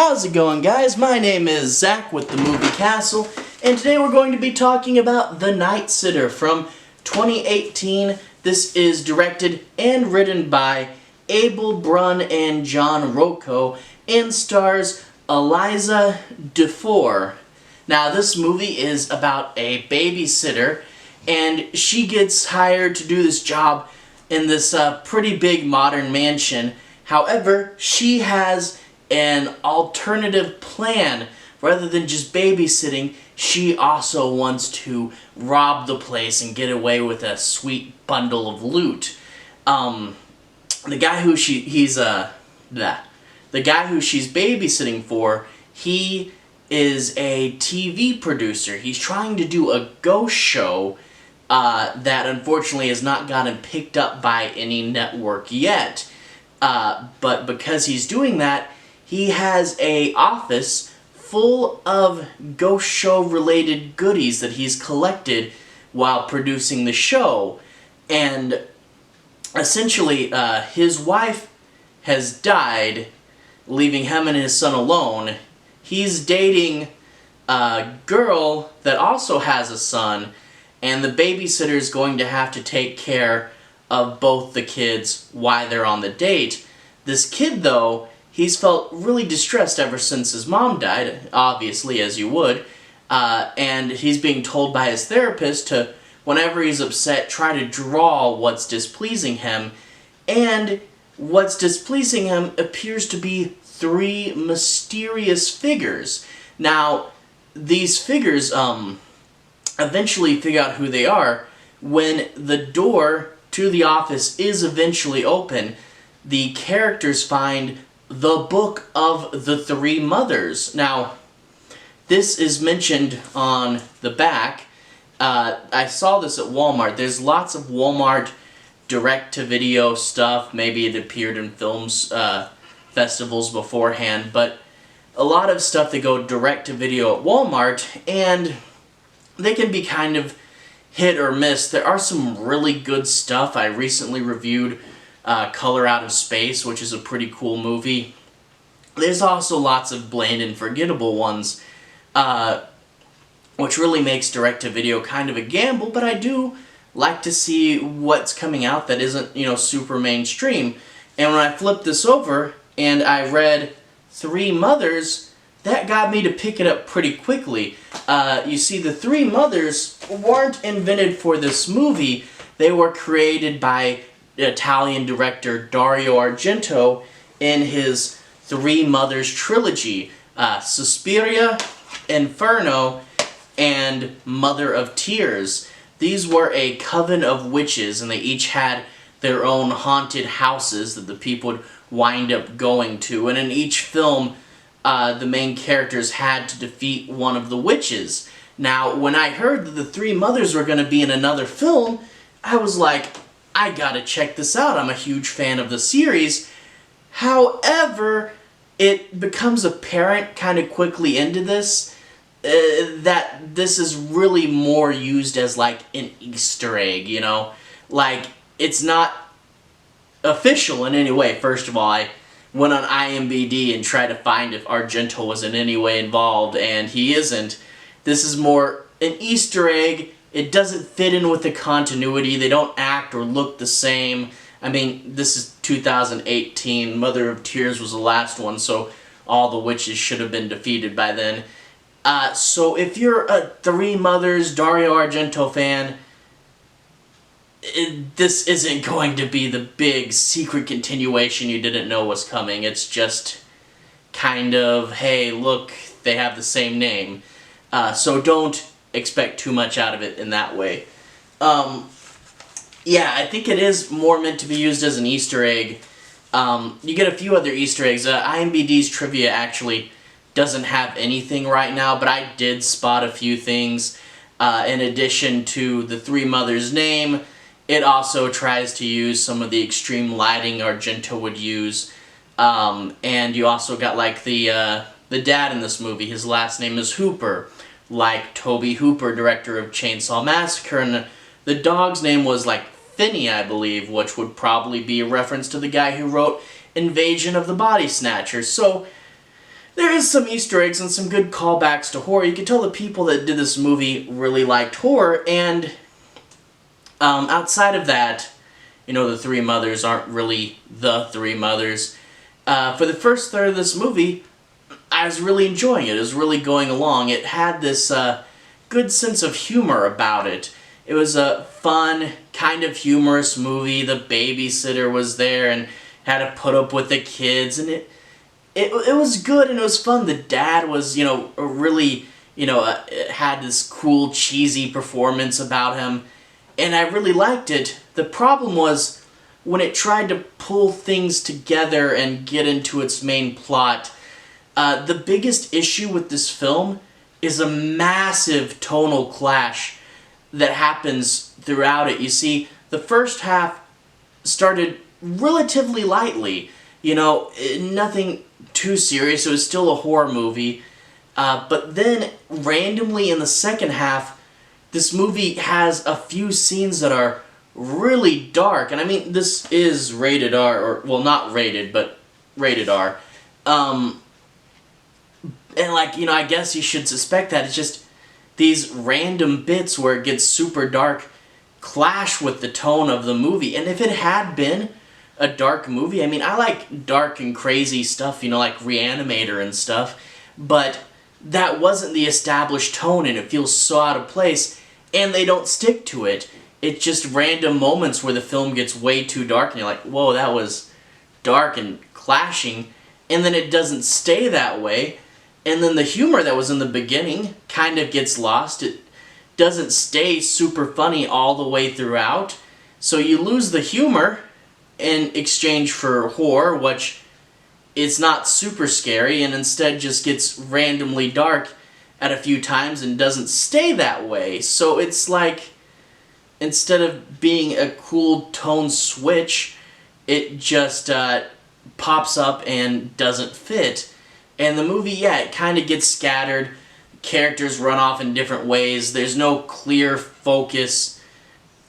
How's it going, guys? My name is Zach with the Movie Castle, and today we're going to be talking about The Night Sitter from 2018. This is directed and written by Abiel, Bruhn, and John Rocco, and stars Elyse Dufour. Now, this movie is about a babysitter, and she gets hired to do this job in this pretty big modern mansion. However, she has an alternative plan. Rather than just babysitting, she also wants to rob the place and get away with a sweet bundle of loot. The guy who she's babysitting for, he is a TV producer. He's trying to do a ghost show that unfortunately has not gotten picked up by any network yet. But because he's doing that, he has an office full of ghost show related goodies that he's collected while producing the show. And essentially, his wife has died, leaving him and his son alone. He's dating a girl that also has a son, and the babysitter is going to have to take care of both the kids while they're on the date. This kid, though, he's felt really distressed ever since his mom died, obviously, as you would, and he's being told by his therapist to, whenever he's upset, try to draw what's displeasing him, and what's displeasing him appears to be three mysterious figures. Now, these figures eventually figure out who they are when the door to the office is eventually open. The characters find the Book of the Three Mothers. Now, this is mentioned on the back. I saw this at Walmart. There's lots of Walmart direct-to-video stuff. Maybe it appeared in films, festivals beforehand, but a lot of stuff that go direct-to-video at Walmart, and they can be kind of hit or miss. There are some really good stuff. I recently reviewed Color Out of Space, which is a pretty cool movie. There's also lots of bland and forgettable ones, which really makes direct-to-video kind of a gamble, but I do like to see what's coming out that isn't, super mainstream. And when I flipped this over and I read Three Mothers, that got me to pick it up pretty quickly. You see, the Three Mothers weren't invented for this movie. They were created by Italian director Dario Argento in his Three Mothers trilogy, Suspiria, Inferno, and Mother of Tears. These were a coven of witches, and they each had their own haunted houses that the people would wind up going to. And in each film, the main characters had to defeat one of the witches. Now, when I heard that the Three Mothers were going to be in another film, I was like, I gotta check this out. I'm a huge fan of the series. However, it becomes apparent kind of quickly into this that this is really more used as like an Easter egg, Like, it's not official in any way. First of all, I went on IMDb and tried to find if Argento was in any way involved, and he isn't. This is more an Easter egg. It doesn't fit in with the continuity. They don't act or look the same. I mean, this is 2018. Mother of Tears was the last one, so all the witches should have been defeated by then. So if you're a Three Mothers Dario Argento fan, this isn't going to be the big secret continuation you didn't know was coming. It's just kind of, hey, look, they have the same name. So don't expect too much out of it in that way. Yeah, I think it is more meant to be used as an Easter egg. You get a few other Easter eggs. IMDb's trivia actually doesn't have anything right now, but I did spot a few things. In addition to the Three Mothers name, it also tries to use some of the extreme lighting Argento would use. And you also got like the dad in this movie. His last name is Hooper, like Tobe Hooper, director of Chainsaw Massacre, and the dog's name was like Finney, I believe, which would probably be a reference to the guy who wrote Invasion of the Body Snatchers. So there is some Easter eggs and some good callbacks to horror. You can tell the people that did this movie really liked horror, and outside of that, you know, the three mothers aren't really the three mothers. For the first third of this movie, I was really enjoying it. It was really going along. It had this good sense of humor about it. It was a fun, kind of humorous movie. The babysitter was there and had to put up with the kids, and it was good and it was fun. The dad was, you know, really, you know, had this cool, cheesy performance about him, and I really liked it. The problem was when it tried to pull things together and get into its main plot. The biggest issue with this film is a massive tonal clash that happens throughout it. You see, the first half started relatively lightly. You know, nothing too serious. It was still a horror movie. But then, randomly in the second half, this movie has a few scenes that are really dark. And I mean, this is rated R, or, well, not rated, but rated R. And like, you know, I guess you should suspect that. It's just these random bits where it gets super dark clash with the tone of the movie. And if it had been a dark movie, I mean, I like dark and crazy stuff, you know, like Reanimator and stuff, but that wasn't the established tone, and it feels so out of place, and they don't stick to it. It's just random moments where the film gets way too dark, and you're like, whoa, that was dark and clashing, and then it doesn't stay that way. And then the humor that was in the beginning kind of gets lost. It doesn't stay super funny all the way throughout. So you lose the humor in exchange for horror, which it's not super scary, and instead just gets randomly dark at a few times and doesn't stay that way. So it's like, instead of being a cool tone switch, it just pops up and doesn't fit. And the movie, yeah, it kind of gets scattered. Characters run off in different ways. There's no clear focus.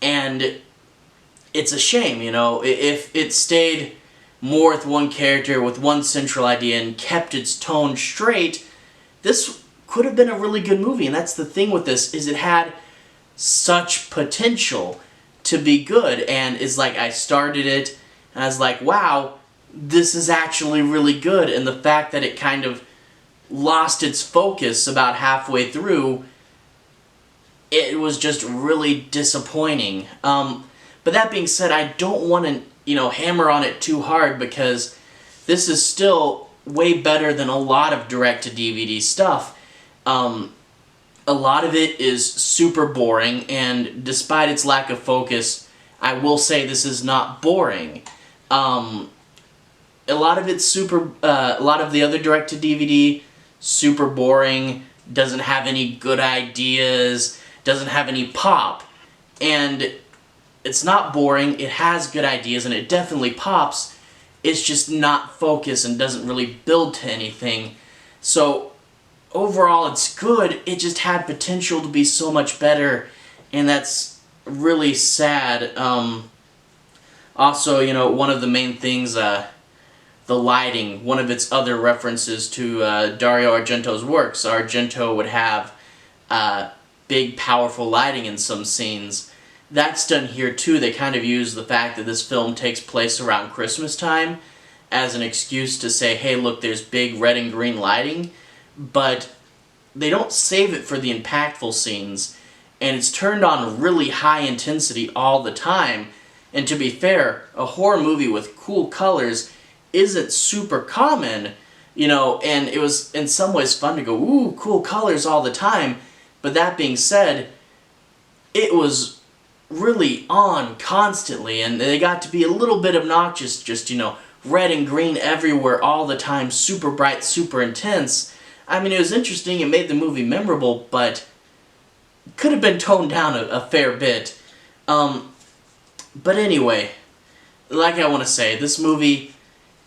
And it's a shame, you know. If it stayed more with one character, with one central idea, and kept its tone straight, this could have been a really good movie. And that's the thing with this, is it had such potential to be good. And it's like, I started it, and I was like, wow, this is actually really good. And the fact that it kind of lost its focus about halfway through, it was just really disappointing. But that being said, I don't want to, you know, hammer on it too hard, because this is still way better than a lot of direct-to-DVD stuff. A lot of it is super boring, and despite its lack of focus, I will say this is not boring. A lot of it's a lot of the other direct-to-DVD, super boring, doesn't have any good ideas, doesn't have any pop. And it's not boring, it has good ideas, and it definitely pops. It's just not focused and doesn't really build to anything. So, overall it's good, it just had potential to be so much better, and that's really sad. Also, you know, one of the main things, the lighting, one of its other references to Dario Argento's works. Argento would have big, powerful lighting in some scenes. That's done here too. They kind of use the fact that this film takes place around Christmas time as an excuse to say, hey, look, there's big red and green lighting, but they don't save it for the impactful scenes, and it's turned on really high intensity all the time. And to be fair, a horror movie with cool colors isn't super common, you know, and it was in some ways fun to go, ooh, cool colors all the time. But that being said, it was really on constantly, and they got to be a little bit obnoxious, just, you know, red and green everywhere all the time, super bright, super intense. I mean, it was interesting, it made the movie memorable, but could have been toned down a fair bit. But anyway, like I want to say, this movie,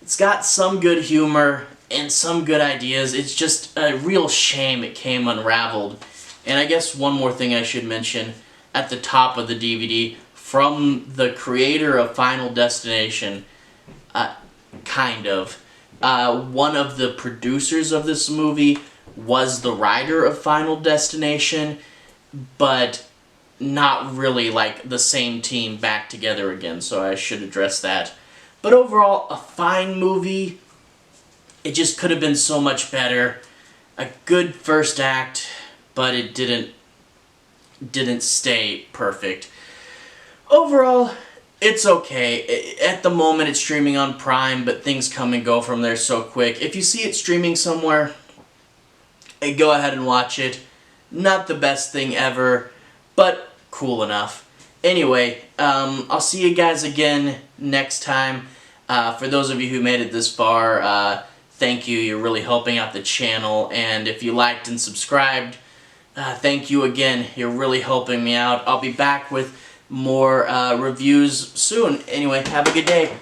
it's got some good humor and some good ideas. It's just a real shame it came unraveled. And I guess one more thing I should mention at the top of the DVD, from the creator of Final Destination, kind of. One of the producers of this movie was the writer of Final Destination, but not really like the same team back together again, so I should address that. But overall, a fine movie. It just could have been so much better. A good first act, but it didn't stay perfect. Overall, it's okay. At the moment, it's streaming on Prime, but things come and go from there so quick. If you see it streaming somewhere, go ahead and watch it. Not the best thing ever, but cool enough. Anyway, I'll see you guys again next time. For those of you who made it this far, thank you. You're really helping out the channel. And if you liked and subscribed, thank you again. You're really helping me out. I'll be back with more reviews soon. Anyway, have a good day.